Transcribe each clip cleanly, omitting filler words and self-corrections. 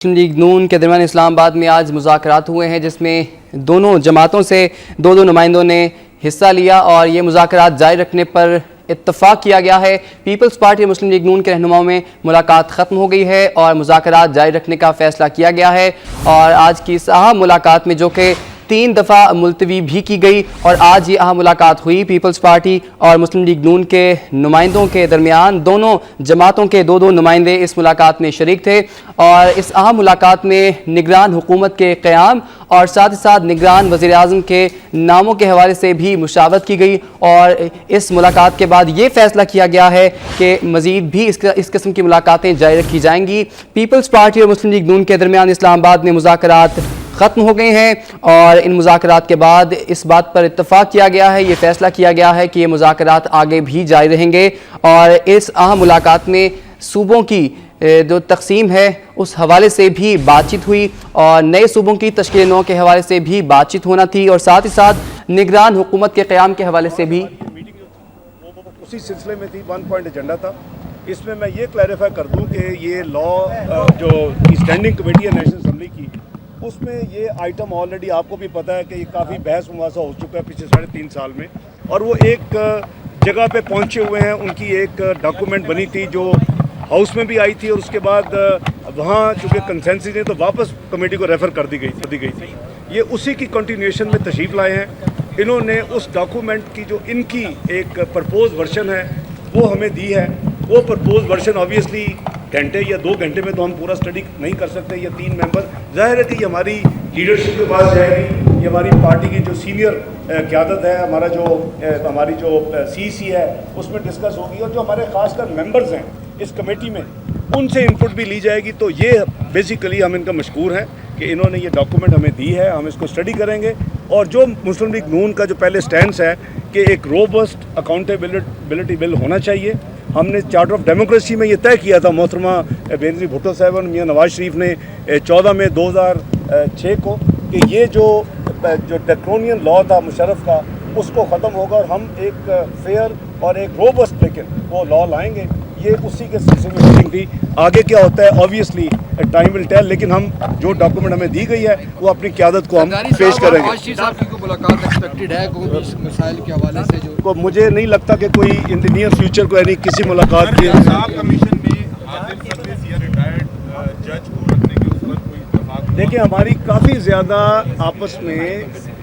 مسلم league نون کے درمیان اسلام آباد میں آج مذاکرات ہوئے ہیں، جس میں دونوں جماعتوں سے دو نمائندوں نے حصہ لیا اور یہ مذاکرات جاری رکھنے پر اتفاق کیا گیا ہے۔ پیپلز پارٹی اور مسلم لیگ نون کے رہنماؤں میں ملاقات ختم ہو گئی ہے اور مذاکرات جاری رکھنے کا فیصلہ کیا گیا ہے، اور آج کی اس اہم ملاقات میں جو کہ 3 دفعہ ملتوی بھی کی گئی اور آج یہ اہم ملاقات ہوئی، پیپلز پارٹی اور مسلم لیگ نون کے نمائندوں کے درمیان دونوں جماعتوں کے دو نمائندے اس ملاقات میں شریک تھے، اور اس اہم ملاقات میں نگران حکومت کے قیام اور ساتھ ہی ساتھ نگران وزیر اعظم کے ناموں کے حوالے سے بھی مشاورت کی گئی، اور اس ملاقات کے بعد یہ فیصلہ کیا گیا ہے کہ مزید بھی اس قسم کی ملاقاتیں جاری رکھی جائیں گی۔ پیپلز پارٹی اور مسلم لیگ نون کے درمیان اسلام آباد میں مذاکرات ختم ہو گئے ہیں، اور ان مذاکرات کے بعد اس بات پر اتفاق کیا گیا ہے، یہ فیصلہ کیا گیا ہے کہ یہ مذاکرات آگے بھی جاری رہیں گے، اور اس اہم ملاقات میں صوبوں کی جو تقسیم ہے اس حوالے سے بھی بات چیت ہوئی، اور نئے صوبوں کی تشکیل نو کے حوالے سے بھی بات چیت ہونا تھی، اور ساتھ ہی ساتھ نگران حکومت کے قیام کے حوالے سے بھی اسی سلسلے میں تھی۔ 1 پوائنٹ ایجنڈا تھا، اس میں یہ کلیریفائی کر دوں کہ یہ لا جو اسٹینڈنگ کمیٹی ہے نیشنل اسمبلی کی، اس میں یہ آئٹم آلریڈی آپ کو بھی پتہ ہے کہ یہ کافی بحث مباحثہ ہو چکا ہے پچھلے 3.5 سال میں، اور وہ ایک جگہ پہ پہنچے ہوئے ہیں۔ ان کی ایک ڈاکومنٹ بنی تھی جو ہاؤس میں بھی آئی تھی، اور اس کے بعد وہاں چونکہ کنسنسس نہیں تو واپس کمیٹی کو ریفر کر دی گئی تھی۔ یہ اسی کی کنٹینیوشن میں تشریف لائے ہیں۔ انہوں نے اس ڈاکومنٹ کی جو ان کی ایک پرپوز ورژن ہے وہ ہمیں دی ہے۔ وہ پرپوز ورژن آبویسلی گھنٹے یا 2 گھنٹے میں تو ہم پورا اسٹڈی نہیں کر سکتے، یا 3 ممبر، ظاہر ہے کہ یہ ہماری لیڈرشپ کے پاس جائے گی، یہ ہماری پارٹی کی جو سینئر قیادت ہے، ہماری جو سی ہے اس میں ڈسکس ہوگی، اور جو ہمارے خاص کر ممبرز ہیں اس کمیٹی میں ان سے انپٹ بھی لی جائے گی۔ تو یہ بیسیکلی ہم ان کا مشکور ہیں کہ انہوں نے یہ ڈاکومنٹ ہمیں دی ہے، ہم اس کو اسٹڈی کریں گے، اور جو مسلم لیگ نون کا جو پہلے سٹینس ہے کہ ایک روبسٹ اکاؤنٹیبلٹی بل ہونا چاہیے۔ ہم نے چارٹر آف ڈیموکریسی میں یہ طے کیا تھا، محترمہ بینظیر بھٹو صاحب اور میاں نواز شریف نے 14 مئی 2006 کو، کہ یہ جو ڈیکرونین لا تھا مشرف کا اس کو ختم ہوگا، اور ہم ایک فیئر اور ایک روبسٹ لیکن وہ لا لائیں گے۔ یہ اسی کے سلسلے میں میٹنگ تھی۔ آگے کیا ہوتا ہے آبویسلی ٹائم ول ٹیل، لیکن ہم جو ڈاکومنٹ ہمیں دی گئی ہے وہ اپنی قیادت کو ہم پیش کریں گے۔ ملاقات ایکسپیکٹڈ ہے کوئی مسائل کے حوالے سے جو مجھے نہیں لگتا کہ کوئی ان دی نیئر فیوچر کو یعنی کسی ملاقات کی دیکھیں ہماری کافی زیادہ آپس میں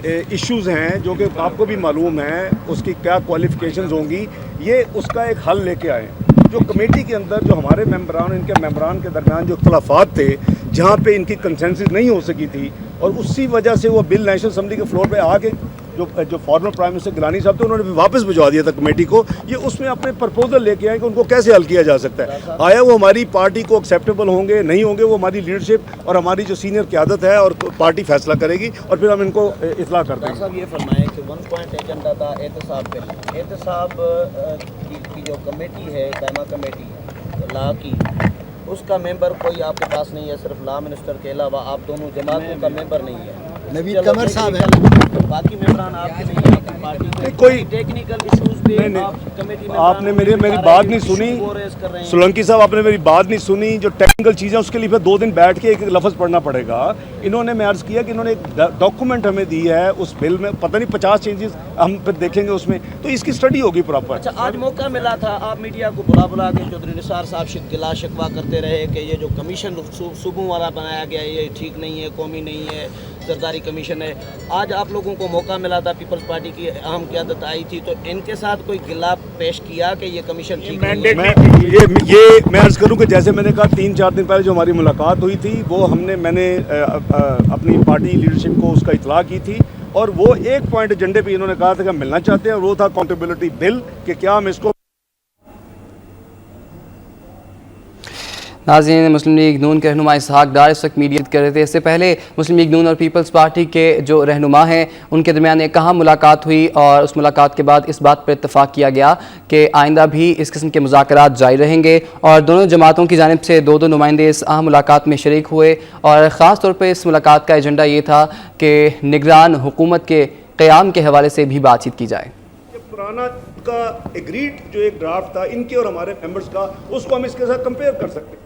ایشوز ہیں جو کہ آپ کو بھی معلوم ہے، اس کی کیا کوالیفیکیشنز ہوں گی، یہ اس کا ایک حل لے کے آئے۔ جو کمیٹی کے اندر جو ہمارے ممبران ان کے ممبران کے درمیان جو اختلافات تھے، جہاں پہ ان کی کنسنسس نہیں ہو سکی تھی، اور اسی وجہ سے وہ بل نیشنل اسمبلی کے فلور پہ آ کے جو فارمر پرائم منسٹر گیلانی صاحب تھے انہوں نے بھی واپس بھجوا دیا تھا کمیٹی کو۔ یہ اس میں اپنے پرپوزل لے کے آئے کہ ان کو کیسے حل کیا جا سکتا ہے۔ آیا وہ ہماری پارٹی کو ایکسیپٹیبل ہوں گے نہیں ہوں گے، وہ ہماری لیڈرشپ اور ہماری جو سینئر قیادت ہے اور پارٹی فیصلہ کرے گی، اور پھر ہم ان کو اطلاع کر دیں گے۔ صاحب یہ فرمائیں کہ 1 پوائنٹ ایجنڈا تھا احتساب بل، احتساب کی جو کمیٹی ہے قائمہ کمیٹی لا کی، اس کا ممبر کوئی آپ کے پاس نہیں ہے، صرف لا منسٹر کے علاوہ آپ دونوں جماعتوں کا ممبر نہیں ہے۔ نوید قمر صاحب ہیں، باقی ممبران آپ کے نہیں ہیں، آپ کی پارٹی کے کوئی ٹیکنیکل ایشوز پہ کمیٹی میں آپ نے میری بات نہیں سنی سولنکی صاحب، آپ نے میری بات نہیں سنی۔ جو ٹیکنیکل چیزیں اس کے لیے پھر 2 دن بیٹھ کے ایک لفظ پڑھنا پڑے گا۔ انہوں نے میں عرض کیا کہ انہوں نے ایک ڈاکومنٹ ہمیں دی ہے، اس بل میں پتہ نہیں 50 چینجز ہم پھر دیکھیں گے اس میں، تو اس کی اسٹڈی ہوگی پراپر۔ اچھا آج موقع ملا تھا، آپ میڈیا کو بلا کے چودھری نثار صاحب گلا شکوہ کرتے رہے کہ یہ جو کمیشن صوبوں والا بنایا گیا ہے یہ ٹھیک نہیں ہے، قومی نہیں ہے، سرداری کمیشن ہے۔ آج آپ لوگوں کو موقع ملا تھا، پیپلز پارٹی کی اہم قیادت آئی تھی، تو ان کے ساتھ کوئی گلا پیش کیا کہ یہ کمیشن ٹھیک نہیں ہے؟ میں عرض کروں کہ جیسے میں نے کہا 3-4 دن پہلے جو ہماری ملاقات ہوئی تھی وہ میں نے اپنی پارٹی لیڈرشپ کو اس کا اطلاع کی تھی، اور وہ 1 پوائنٹ ایجنڈے پہ انہوں نے کہا تھا کہ ہم ملنا چاہتے ہیں، اور وہ تھا اکاؤنٹیبلٹی بل، کہ کیا ہم اس کو ناظرین، مسلم لیگ نون کے رہنما اسحاق ڈار اس وقت میڈیا کر رہے تھے۔ اس سے پہلے مسلم لیگ نون اور پیپلز پارٹی کے جو رہنما ہیں ان کے درمیان ایک اہم ملاقات ہوئی، اور اس ملاقات کے بعد اس بات پر اتفاق کیا گیا کہ آئندہ بھی اس قسم کے مذاکرات جاری رہیں گے، اور دونوں جماعتوں کی جانب سے 2 نمائندے اس اہم ملاقات میں شریک ہوئے، اور خاص طور پہ اس ملاقات کا ایجنڈا یہ تھا کہ نگران حکومت کے قیام کے حوالے سے بھی بات چیت کی جائے۔ پرانا کا ایگریڈ جو ایک ڈرافٹ تھا ان کے اور ہمارے ممبرز کا، اس کو ہم اس کے ساتھ کمپیئر کر سکتے ہیں۔